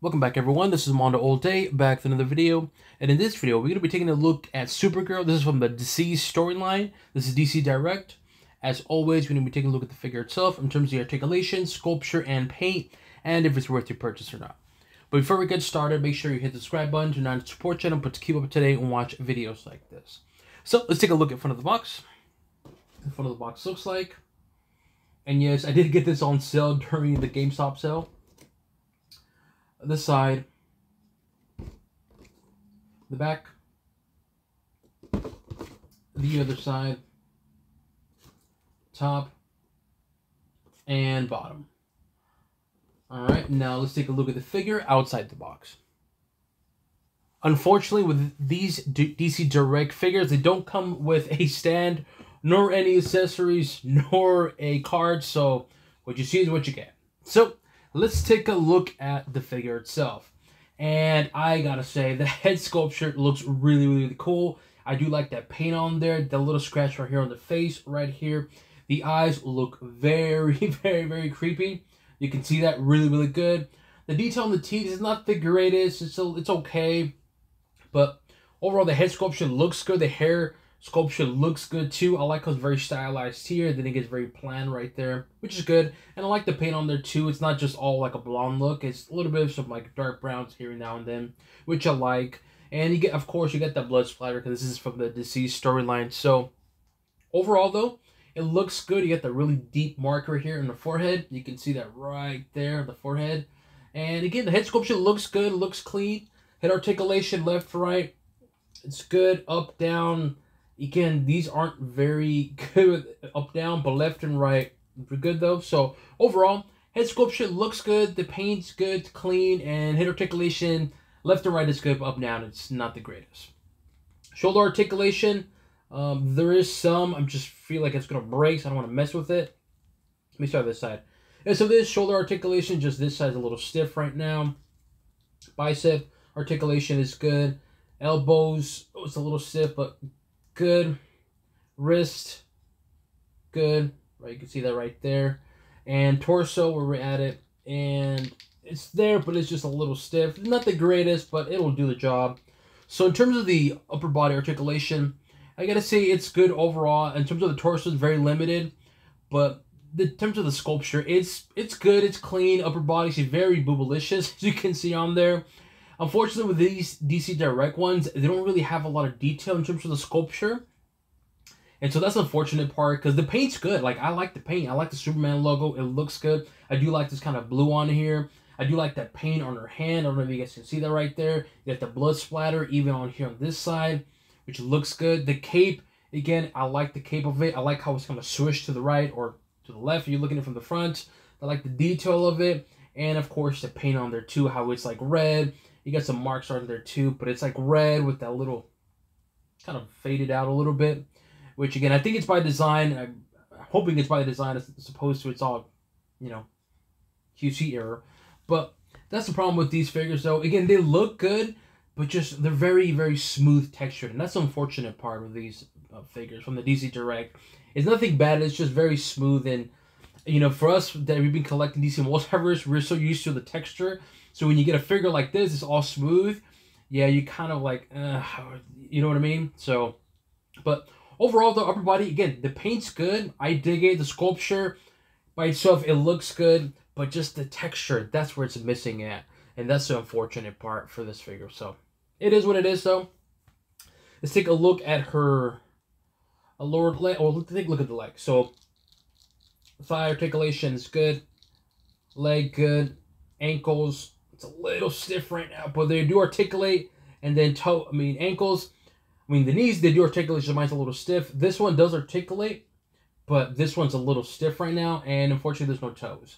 Welcome back, everyone. This is MandoAllDay, back with another video. And in this video, we're going to be taking a look at Supergirl. This is from the DCeased storyline. This is DC Direct. As always, we're going to be taking a look at the figure itself in terms of the articulation, sculpture, and paint, and if it's worth your purchase or not. But before we get started, make sure you hit the subscribe button, turn on the support channel, but to keep up to date and watch videos like this. So let's take a look at front of the box. The front of the box looks like. And yes, I did get this on sale during the GameStop sale. This side, the back, the other side, top, and bottom. Alright, now let's take a look at the figure outside the box. Unfortunately, with these DC Direct figures, they don't come with a stand, nor any accessories, nor a card, so what you see is what you get. So, let's take a look at the figure itself. And I gotta say, the head sculpture looks really cool. I do like that paint on there, the little scratch right here on the face, right here. The eyes look very creepy. You can see that really good. The detail on the teeth is not the greatest. It's okay. But overall, the head sculpture looks good. The hair sculpture looks good too. I like how it's very stylized here. Then it gets very bland right there, which is good. And I like the paint on there too. It's not just all like a blonde look. It's a little bit of some like dark browns here and now and then, which I like. And you get, of course, you get that blood splatter because this is from the DCeased storyline. So overall though, it looks good. You get the really deep marker here in the forehead. You can see that right there, the forehead. And again, the head sculpture looks good, looks clean. Head articulation left to right, it's good. Up, down. Again, these aren't very good up, down, but left and right, we're good though. So overall, head sculpture looks good, the paint's good, clean, and head articulation left and right is good, but up, down, it's not the greatest. Shoulder articulation, there is some. I just feel like it's gonna break, so I don't want to mess with it. Let me start this side. And so this shoulder articulation, just this side's a little stiff right now. Bicep articulation is good. Elbows, oh, it's a little stiff, but good. Wrist, good. Right, you can see that right there. And torso, where we're at it, and it's there, but it's just a little stiff. Not the greatest, but it'll do the job. So in terms of the upper body articulation, I gotta say it's good overall. In terms of the torso, it's very limited, but in terms of the sculpture, it's good. It's clean. Upper body is very boobalicious, as you can see on there. Unfortunately, with these DC Direct ones, they don't really have a lot of detail in terms of the sculpture. And so that's the unfortunate part, because the paint's good. Like, I like the paint. I like the Superman logo. It looks good. I do like this kind of blue on here. I do like that paint on her hand. I don't know if you guys can see that right there. You got the blood splatter even on here on this side, which looks good. The cape, again, I like the cape of it. I like how it's kind of swish to the right or to the left. You're looking at it from the front. I like the detail of it. And, of course, the paint on there, too, how it's, like, red. You got some marks on there too, but it's like red with that little kind of faded out a little bit, which again, I think it's by design. I'm hoping it's by design as opposed to it's all, you know, QC error. But that's the problem with these figures though. Again, they look good, but just they're very smooth textured. And that's the unfortunate part of these figures from the DC Direct. It's nothing bad. It's just very smooth. And, you know, for us that we've been collecting DC Multiverse, we're so used to the texture. So when you get a figure like this, it's all smooth. Yeah, you kind of like, you know what I mean? So, but overall, the upper body, again, the paint's good. I dig it. The sculpture by itself, it looks good. But just the texture, that's where it's missing at. And that's the unfortunate part for this figure. So, it is what it is, though. Let's take a look at her lower leg. Or let's take a look at the leg. So, thigh articulation is good. Leg good. Ankles. It's a little stiff right now, but they do articulate. And then ankles. The knees, they do articulate, so mine's a little stiff. This one does articulate, but this one's a little stiff right now, and unfortunately there's no toes.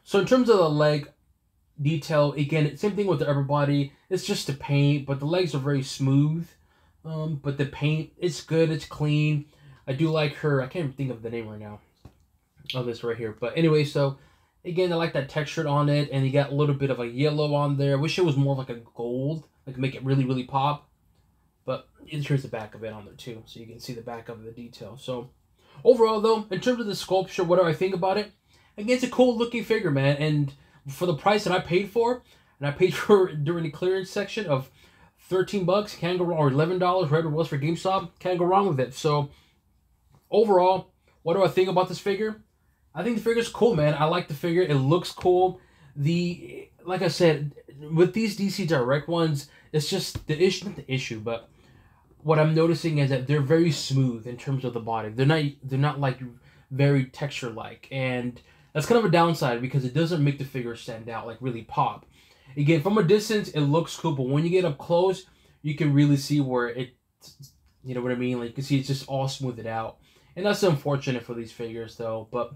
So in terms of the leg detail, again, same thing with the upper body. It's just the paint, but the legs are very smooth. But the paint, it's good, it's clean. I do like her, I can't even think of the name right now of this right here. But anyway, so again, I like that textured on it, and you got a little bit of a yellow on there. I wish it was more like a gold, like make it really pop. But here's the back of it on there too, so you can see the back of the detail. So overall though, in terms of the sculpture, what do I think about it? Again, it's a cool looking figure, man, and for the price that I paid for, and I paid for it during the clearance section of $13. Can't go wrong, or $11, whatever it was for GameStop. Can't go wrong with it. So overall, what do I think about this figure? I think the figure's cool, man. I like the figure. It looks cool. Like I said, with these DC Direct ones, it's just the issue, not the issue, but what I'm noticing is that they're very smooth in terms of the body. They're not like very texture like, and that's kind of a downside because it doesn't make the figure stand out, like really pop. Again, from a distance, it looks cool, but when you get up close, you can really see where it, you know what I mean? Like you can see it's just all smoothed out, and that's unfortunate for these figures though. But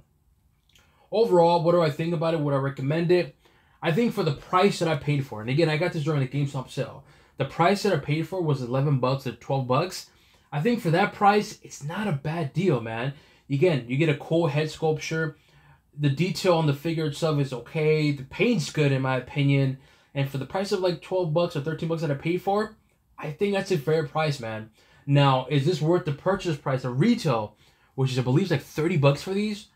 overall, what do I think about it? Would I recommend it? I think for the price that I paid for, and again, I got this during the GameStop sale. The price that I paid for was $11 to $12. I think for that price, it's not a bad deal, man. Again, you get a cool head sculpture. The detail on the figure itself is okay. The paint's good in my opinion. And for the price of like $12 or $13 that I paid for, I think that's a fair price, man. Now, is this worth the purchase price of retail, which is I believe like $30 for these?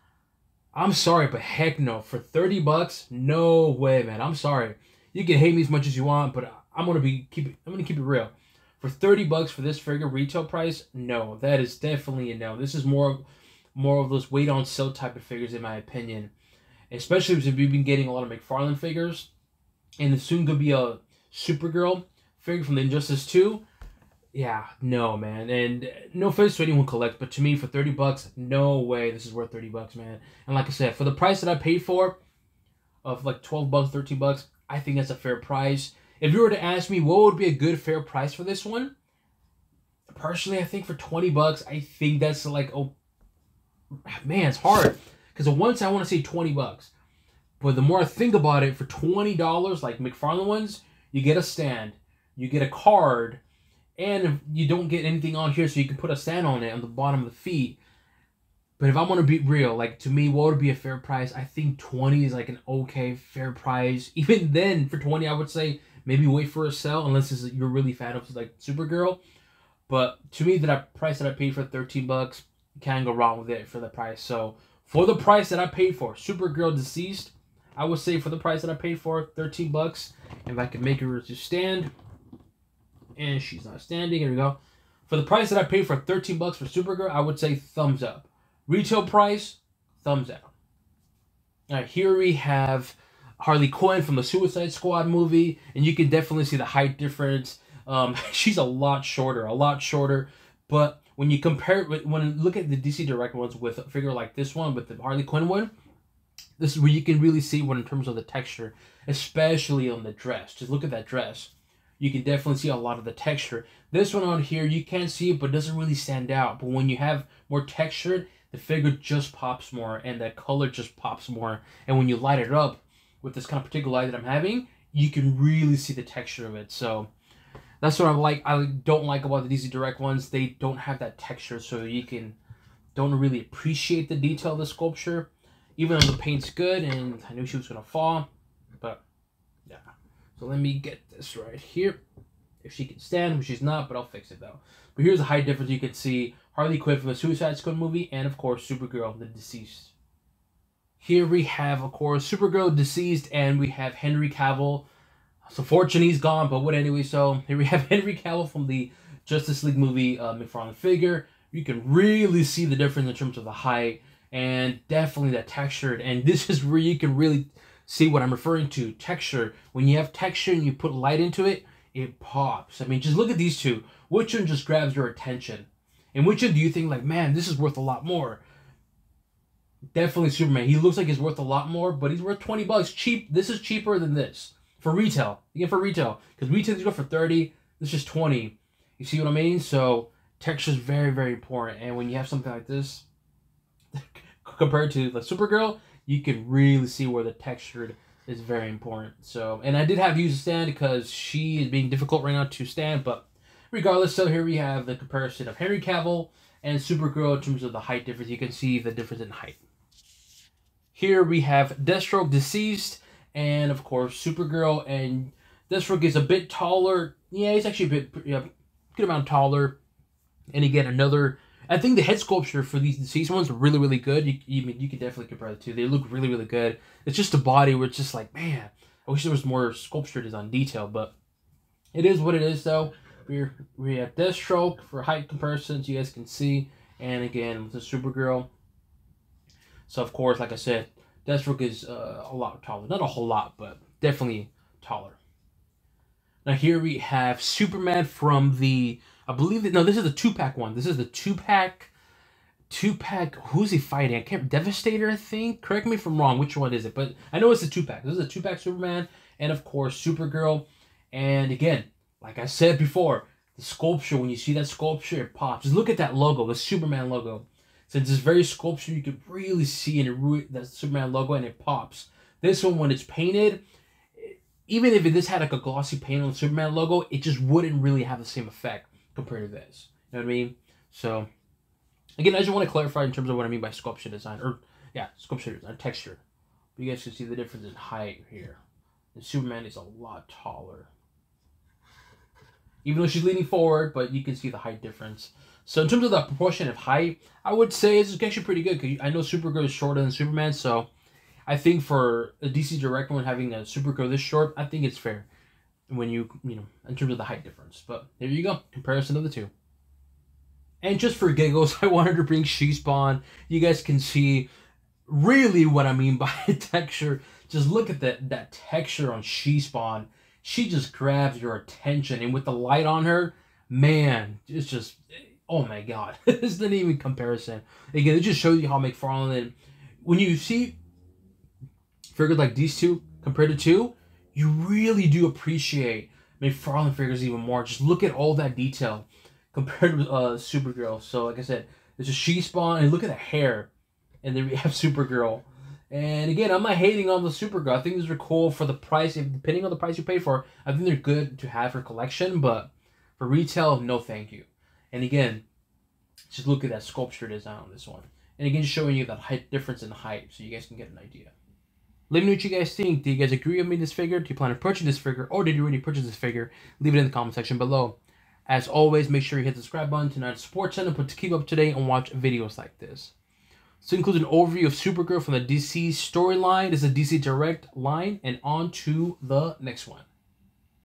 I'm sorry, but heck no. For $30, no way, man. I'm sorry. You can hate me as much as you want, but I'm gonna keep it real. For $30 for this figure retail price, no, that is definitely a no. This is more of those wait on sale type of figures in my opinion. Especially because we've been getting a lot of McFarlane figures, and soon could be a Supergirl figure from the Injustice 2. Yeah, no, man. And no offense to anyone collect, but to me, for $30, no way this is worth $30, man. And like I said, for the price that I paid for, of like $12, $13, I think that's a fair price. If you were to ask me what would be a good fair price for this one, personally, I think for $20, I think that's like, oh, man, it's hard. Because at once I want to say $20. But the more I think about it, for $20, like McFarlane ones, you get a stand, you get a card, and you don't get anything on here so you can put a stand on it on the bottom of the feet. But if I want to be real, like to me, what would be a fair price? I think 20 is like an okay fair price. Even then, for 20, I would say maybe wait for a sale unless you're really fan of like Supergirl. But to me, that price that I paid for $13, you can't go wrong with it for the price. So for the price that I paid for Supergirl DCeased, I would say for the price that I paid for $13, if I could make her to stand, and she's not standing, here we go. For the price that I paid for $13 for Supergirl, I would say thumbs up. Retail price, thumbs down. All right, here we have Harley Quinn from the Suicide Squad movie, and you can definitely see the height difference. She's a lot shorter, but when you compare it, when you look at the DC Direct ones with a figure like this one, with the Harley Quinn one, this is where you can really see what in terms of the texture, especially on the dress. Just look at that dress. You can definitely see a lot of the texture. This one on here, you can't see it, but doesn't really stand out. But when you have more texture, the figure just pops more, and that color just pops more. And when you light it up with this kind of particular light that I'm having, you can really see the texture of it. So that's what I don't like about the DC Direct ones. They don't have that texture, so you don't really appreciate the detail of the sculpture. Even though the paint's good, and I knew she was gonna fall, but yeah. So let me get this right here. If she can stand, which she's not, but I'll fix it though. But here's a height difference. You can see Harley Quinn from the Suicide Squad movie, and of course Supergirl, the DCeased. Here we have, of course, Supergirl, DCeased, and we have Henry Cavill. So fortunately he's gone, but what anyway. So here we have Henry Cavill from the Justice League movie, McFarlane figure. You can really see the difference in terms of the height, and definitely that texture. And this is where you can really see what I'm referring to, texture. When you have texture and you put light into it, it pops. I mean, just look at these two. Which one just grabs your attention? And which one do you think, like, man, this is worth a lot more? Definitely Superman. He looks like he's worth a lot more, but he's worth $20. Cheap. This is cheaper than this. For retail. Again, for retail. Because retail, you go for 30. This is 20. You see what I mean? So, texture is very, very important. And when you have something like this, compared to the Supergirl, you can really see where the texture is very important. So, and I did have to use a stand because she is being difficult right now to stand, but regardless, so here we have the comparison of Henry Cavill and Supergirl in terms of the height difference. You can see the difference in height. Here we have Deathstroke DCeased, and of course Supergirl, and Deathstroke is a bit taller. Yeah, he's actually a bit, good amount taller. And again, I think the head sculpture for these DCeased ones are really good. You can definitely compare the two. They look really good. It's just a body where it's just like, man, I wish there was more sculpture design detail, but it is what it is, though. We have Deathstroke for height comparisons, you guys can see. And again, with the Supergirl. So, of course, like I said, Deathstroke is a lot taller. Not a whole lot, but definitely taller. Now, here we have Superman from the, I believe, no, this is the 2-pack one. This is the 2-pack, who's he fighting? I can't, Devastator, I think? Correct me if I'm wrong, which one is it? But I know it's a 2-pack. This is a 2-pack Superman, and of course, Supergirl. And again, like I said before, the sculpture, when you see that sculpture, it pops. Just look at that logo, the Superman logo. Since it's very sculpture, you can really see that Superman logo, and it pops. This one, when it's painted, even if this had like a glossy paint on the Superman logo, it just wouldn't really have the same effect compared to this. You know what I mean? So, again, I just want to clarify in terms of what I mean by sculpture design, or yeah, sculpture design, texture. But you guys can see the difference in height here. And Superman is a lot taller. Even though she's leaning forward, but you can see the height difference. So in terms of the proportion of height, I would say it's actually pretty good. Because I know Supergirl is shorter than Superman, so I think for a DC Direct one having a Supergirl this short, I think it's fair. When you know, in terms of the height difference. But there you go, comparison of the two. And just for giggles, I wanted to bring She-Spawn. You guys can see really what I mean by texture. Just look at that texture on She-Spawn. She just grabs your attention, and with the light on her, man, it's just, oh my god. This isn't even comparison. Again, it just shows you how McFarlane, when you see figures like these two compared to two, you really do appreciate McFarlane figures even more. Just look at all that detail compared with Supergirl. So like I said, there's a She-Spawn, and look at the hair, and then we have Supergirl. And again, I'm not hating on the Supergirl. I think these are cool for the price. Depending on the price you pay for, I think they're good to have for collection. But for retail, no thank you. And again, just look at that sculpture design on this one. And again, showing you that height difference in height so you guys can get an idea. Let me know what you guys think. Do you guys agree with me this figure? Do you plan to purchase this figure? Or did you already purchase this figure? Leave it in the comment section below. As always, make sure you hit the subscribe button to not support channel, but to keep up to date and watch videos like this. So it includes an overview of Supergirl from the DCeased storyline. This is a DC Direct line, and on to the next one.